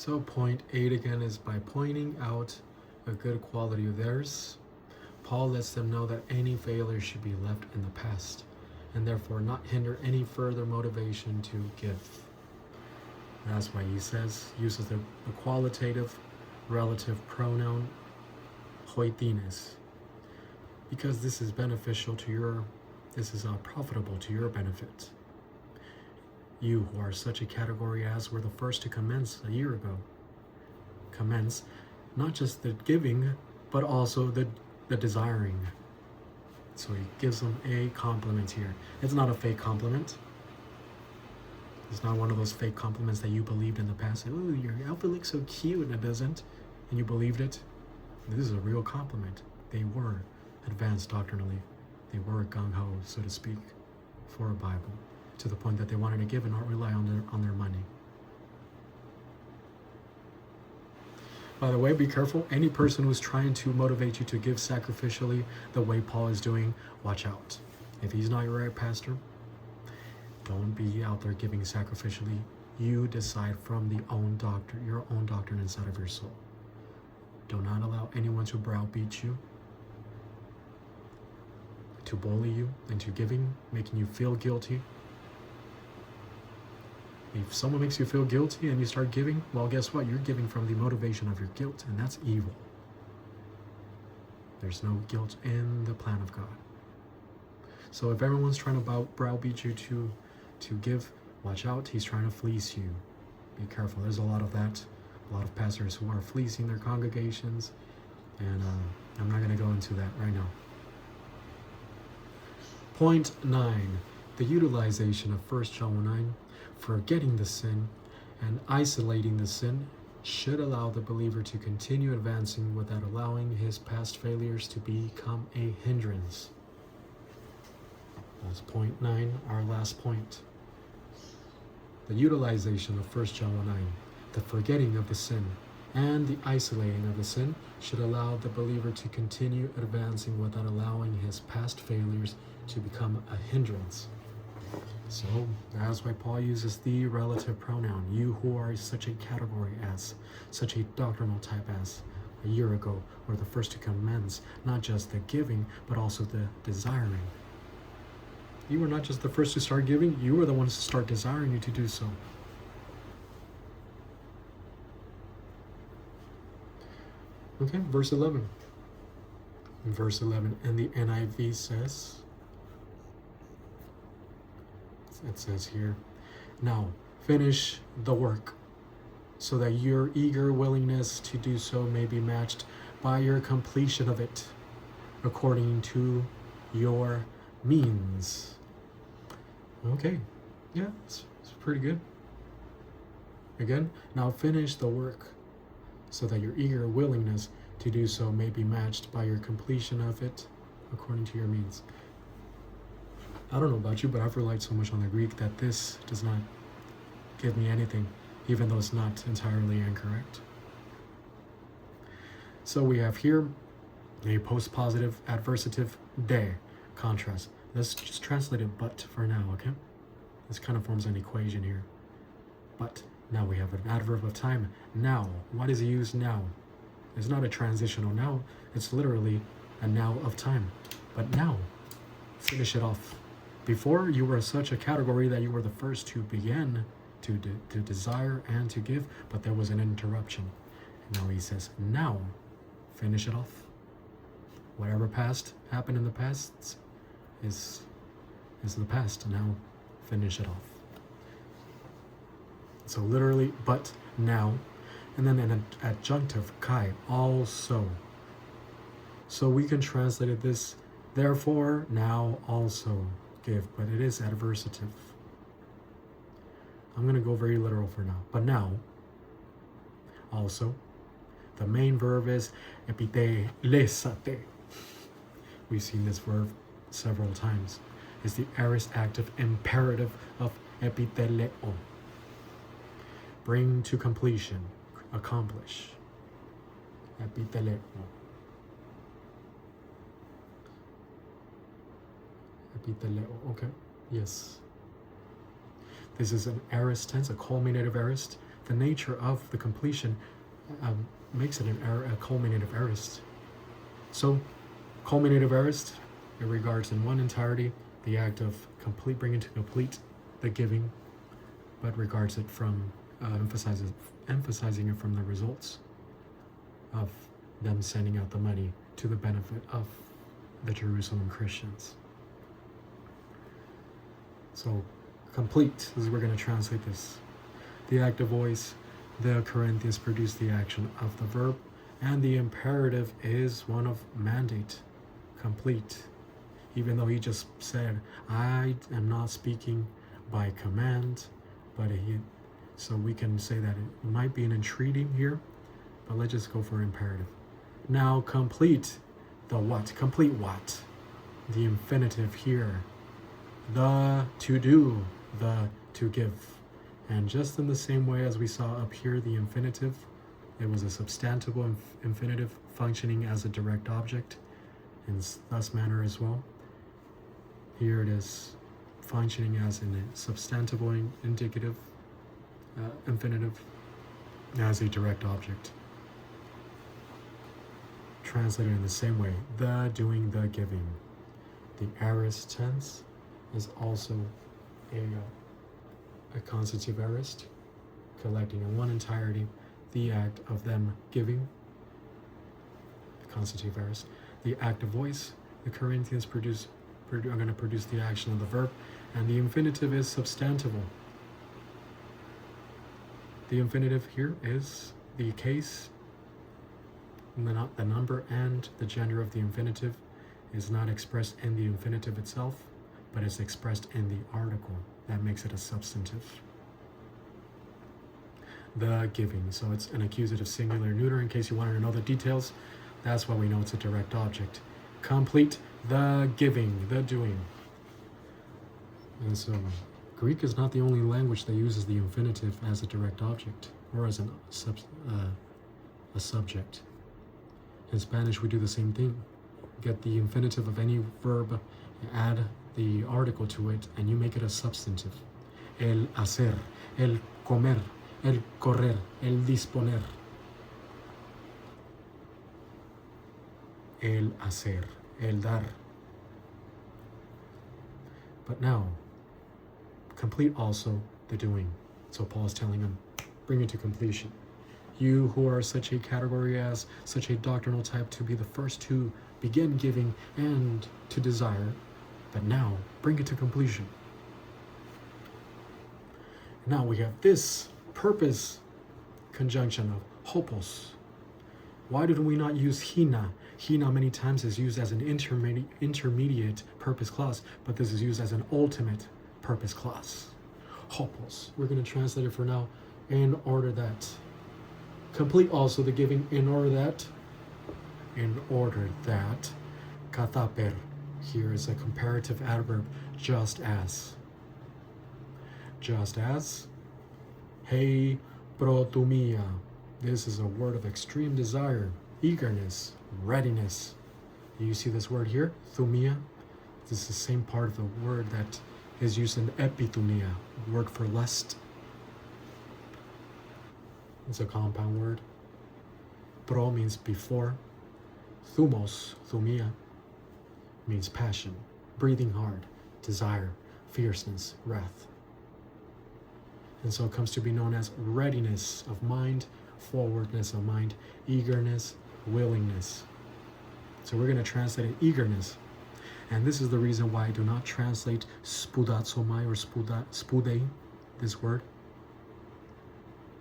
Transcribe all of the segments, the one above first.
So point 8 again is by pointing out a good quality of theirs, Paul lets them know that any failure should be left in the past and therefore not hinder any further motivation to give. That's why he uses the qualitative relative pronoun hoitines, because this is beneficial to this is profitable to your benefit. You who are such a category as were the first to commence a year ago. Commence not just the giving, but also the desiring. So he gives them a compliment here. It's not a fake compliment. It's not one of those fake compliments that you believed in the past. Oh, your outfit looks so cute, and it doesn't, and you believed it. This is a real compliment. They were advanced doctrinally. They were gung-ho, so to speak, for a Bible, to the point that they wanted to give and not rely on their money. By the way, be careful. Any person who's trying to motivate you to give sacrificially the way Paul is doing, watch out. If he's not your right pastor, don't be out there giving sacrificially. You decide from your own doctrine inside of your soul. Do not allow anyone to browbeat you, to bully you into giving, making you feel guilty. If someone makes you feel guilty and you start giving, well, guess what? You're giving from the motivation of your guilt, and that's evil. There's no guilt in the plan of God. So if everyone's trying to browbeat you to give, watch out. He's trying to fleece you. Be careful. There's a lot of that. A lot of pastors who are fleecing their congregations, and I'm not going to go into that right now. Point 9, the utilization of 1 John 1:9, forgetting the sin and isolating the sin should allow the believer to continue advancing without allowing his past failures to become a hindrance. That's point 9, our last point. The utilization of 1 John 1:9, the forgetting of the sin and the isolating of the sin should allow the believer to continue advancing without allowing his past failures to become a hindrance. So that's why Paul uses the relative pronoun, you who are such a category as, such a doctrinal type as, a year ago were the first to commence not just the giving, but also the desiring. You were not just the first to start giving, you were the ones to start desiring you to do so. Okay, verse 11. Verse 11 in the NIV says, it says here, now finish the work so that your eager willingness to do so may be matched by your completion of it according to your means. Okay, yeah, it's pretty good. Again, now finish the work so that your eager willingness to do so may be matched by your completion of it according to your means. I don't know about you, but I've relied so much on the Greek that this does not give me anything, even though it's not entirely incorrect. So we have here a postpositive adversative de, contrast. Let's just translate it but for now, okay? This kind of forms an equation here. But now we have an adverb of time. Now, why does he use now? It's not a transitional now, it's literally a now of time. But now, finish it off. Before, you were such a category that you were the first to begin to desire and to give, but there was an interruption. Now he says, now, finish it off. Whatever happened in the past is the past. Now, finish it off. So literally, but now, and then an adjunctive, kai, also. So we can translate it this, therefore, now also give, but it is adversative. I'm going to go very literal for now. But now, also, the main verb is epitelesate. We've seen this verb several times. It's the aorist active imperative of epiteleo. Bring to completion, accomplish. Epiteleo. Okay, yes. This is an aorist tense, a culminative aorist. the nature of the completion makes it a culminative aorist. So, culminative aorist, it regards in one entirety the act of bringing to complete the giving, but regards it from emphasizing it from the results of them sending out the money to the benefit of the Jerusalem Christians. So, complete, as we're going to translate this. The active voice, the Corinthians produce the action of the verb, and the imperative is one of mandate, complete. Even though he just said, I am not speaking by command, so we can say that it might be an entreating here, but let's just go for imperative. Now complete the what? Complete what? The infinitive here. The to do, the to give. And just in the same way as we saw up here, the infinitive, it was a substantival infinitive functioning as a direct object in thus manner as well. Here it is functioning as a substantival indicative infinitive as a direct object. Translated in the same way, the doing, the giving. The aorist tense is also a constitutive aorist, collecting in one entirety the act of them giving, the constitutive aorist. The active voice, the Corinthians are going to produce the action of the verb, and the infinitive is substantival. The infinitive here is the case, the number and the gender of the infinitive is not expressed in the infinitive itself, but is expressed in the article. That makes it a substantive. The giving, so it's an accusative singular neuter. In case you wanted to know the details, that's why we know it's a direct object. Complete the giving, the doing. And so Greek is not the only language that uses the infinitive as a direct object or as a subject. In Spanish, we do the same thing. Get the infinitive of any verb, add the article to it, and you make it a substantive. El hacer, el comer, el correr, el disponer. El hacer, el dar. But now, complete also the doing. So Paul is telling him, bring it to completion. You who are such a category as such a doctrinal type to be the first to begin giving and to desire, but now bring it to completion. Now we have this purpose conjunction of hopos. Why did we not use hina? Hina many times is used as an intermediate purpose clause, but this is used as an ultimate purpose clause. Hopos. We're going to translate it for now. In order that. Complete also the giving in order that. Kathaper. Here is a comparative adverb, just as. Just as. Hei protumia. This is a word of extreme desire, eagerness, readiness. You see this word here, thumia? This is the same part of the word that is used in epithumia, word for lust. It's a compound word. Pro means before. Thumos, thumia, means passion, breathing hard, desire, fierceness, wrath. And so it comes to be known as readiness of mind, forwardness of mind, eagerness, willingness. So we're going to translate it eagerness. And this is the reason why I do not translate spudatsomai or spudei, this word.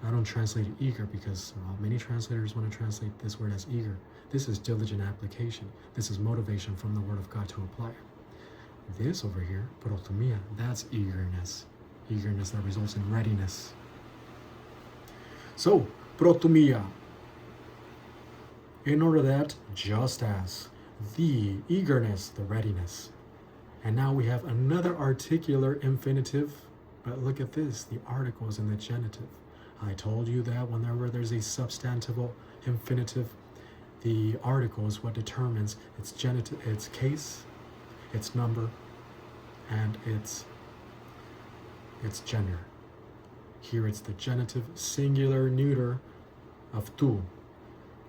I don't translate it eager because many translators want to translate this word as eager. This is diligent application. This is motivation from the Word of God to apply it. This over here, protomia, that's eagerness. Eagerness that results in readiness. So, protomia. In order that, just as, the eagerness, the readiness. And now we have another articular infinitive, but look at this, the article is in the genitive. I told you that whenever there's a substantival infinitive, the article is what determines its genitive, its case, its number, and its gender. Here it's the genitive singular neuter of tu.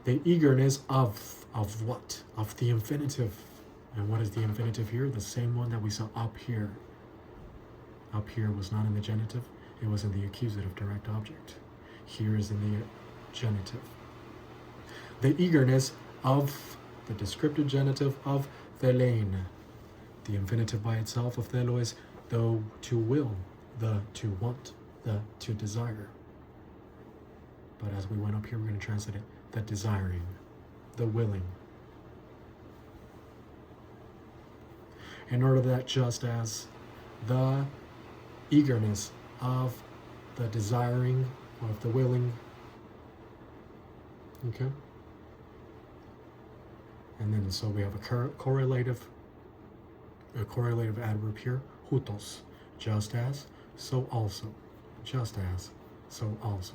The eagerness of what? Of the infinitive. And what is the infinitive here? The same one that we saw up here. Up here was not in the genitive. It was in the accusative direct object. Here is in the genitive. The eagerness of the descriptive genitive of thelein. The infinitive by itself of thelo is the to will, the to want, the to desire. But as we went up here, we're going to translate it, the desiring, the willing. In order that just as the eagerness of the desiring, of the willing, okay? And then so we have a correlative adverb here, hutos, just as, so also, just as, so also.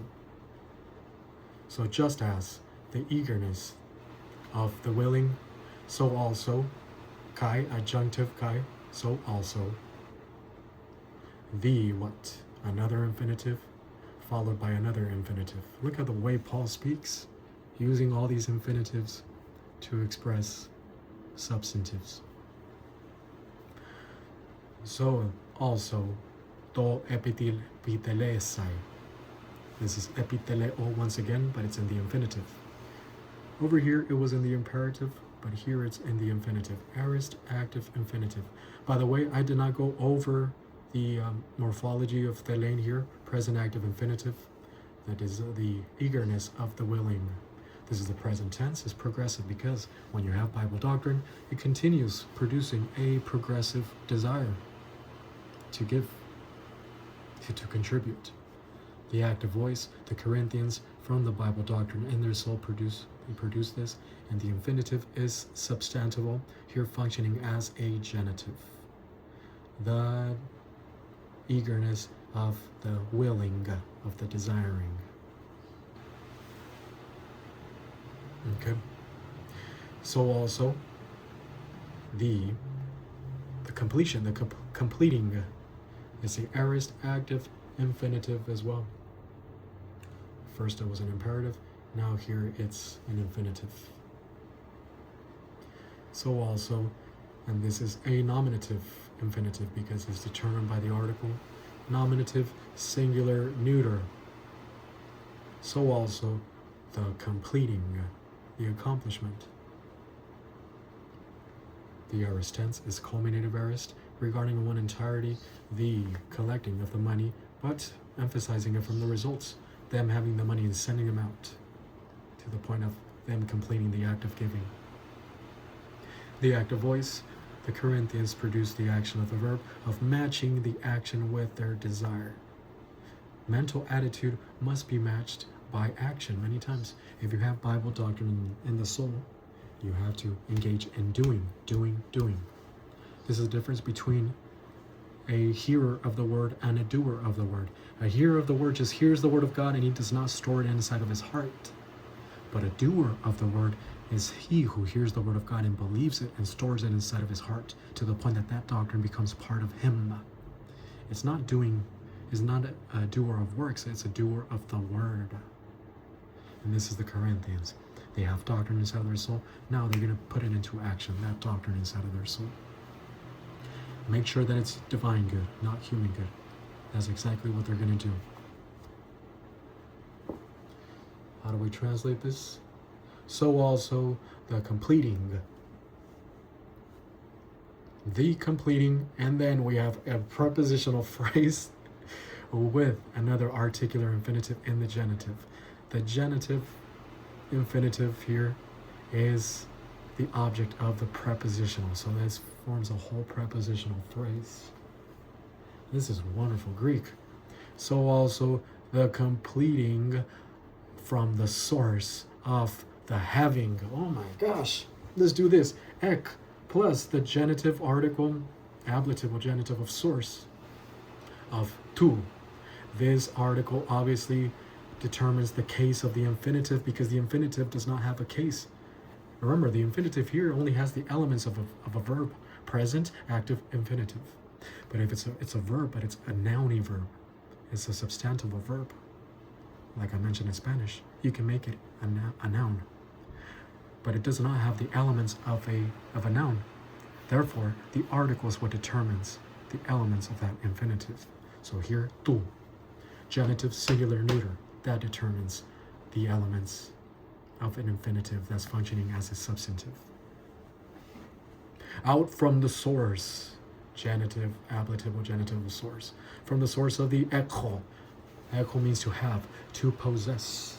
So just as the eagerness of the willing, so also, kai, adjunctive kai, so also. The what? Another infinitive, followed by another infinitive. Look at the way Paul speaks, using all these infinitives to express substantives. So also, to epitelesai. This is epiteleo once again, but it's in the infinitive. Over here, it was in the imperative, but here it's in the infinitive. Aorist active infinitive. By the way, I did not go over the morphology of thelein here, present active infinitive. That is the eagerness of the willing. This is the present tense, it's progressive because when you have Bible doctrine, it continues producing a progressive desire to give, to contribute. The active voice, the Corinthians from the Bible doctrine in their soul produce this, and the infinitive is substantival, here functioning as a genitive. The eagerness of the willing, of the desiring. Okay. So also the completion, the completing is the aorist active infinitive as well. First it was an imperative, now here it's an infinitive. So also, and this is a nominative infinitive because it's determined by the article. Nominative singular neuter. So also the completing, the accomplishment. The aorist tense is culminative aorist, regarding in one entirety the collecting of the money, but emphasizing it from the results, them having the money and sending them out, to the point of them completing the act of giving. The active voice, the Corinthians produce the action of the verb of matching the action with their desire. Mental attitude must be matched by action many times. If you have Bible doctrine in the soul, you have to engage in doing. This is the difference between a hearer of the word and a doer of the word. A hearer of the word just hears the word of God and he does not store it inside of his heart. But a doer of the word is he who hears the word of God and believes it and stores it inside of his heart to the point that that doctrine becomes part of him. It's not a doer of works, it's a doer of the word. And this is the Corinthians. They have doctrine inside of their soul. Now they're going to put it into action, that doctrine inside of their soul. Make sure that it's divine good, not human good. That's exactly what they're going to do. How do we translate this? So also the completing. The completing, and then we have a prepositional phrase with another articular infinitive in the genitive. The genitive infinitive here is the object of the prepositional. So this forms a whole prepositional phrase. This is wonderful Greek. So also the completing from the source of the having. Oh my gosh. Let's do this. Ek plus the genitive article, ablative or genitive of source of tu. This article obviously determines the case of the infinitive because the infinitive does not have a case. Remember, the infinitive here only has the elements of a verb, present, active, infinitive. But if it's a verb, but it's a nouny verb, is a substantival verb. Like I mentioned in Spanish, you can make it a noun, but it does not have the elements of a noun. Therefore, the article is what determines the elements of that infinitive. So here, tú, genitive, singular, neuter, that determines the elements of an infinitive that's functioning as a substantive. Out from the source, genitive, ablative, genitival source. From the source of the echo. Echo means to have, to possess.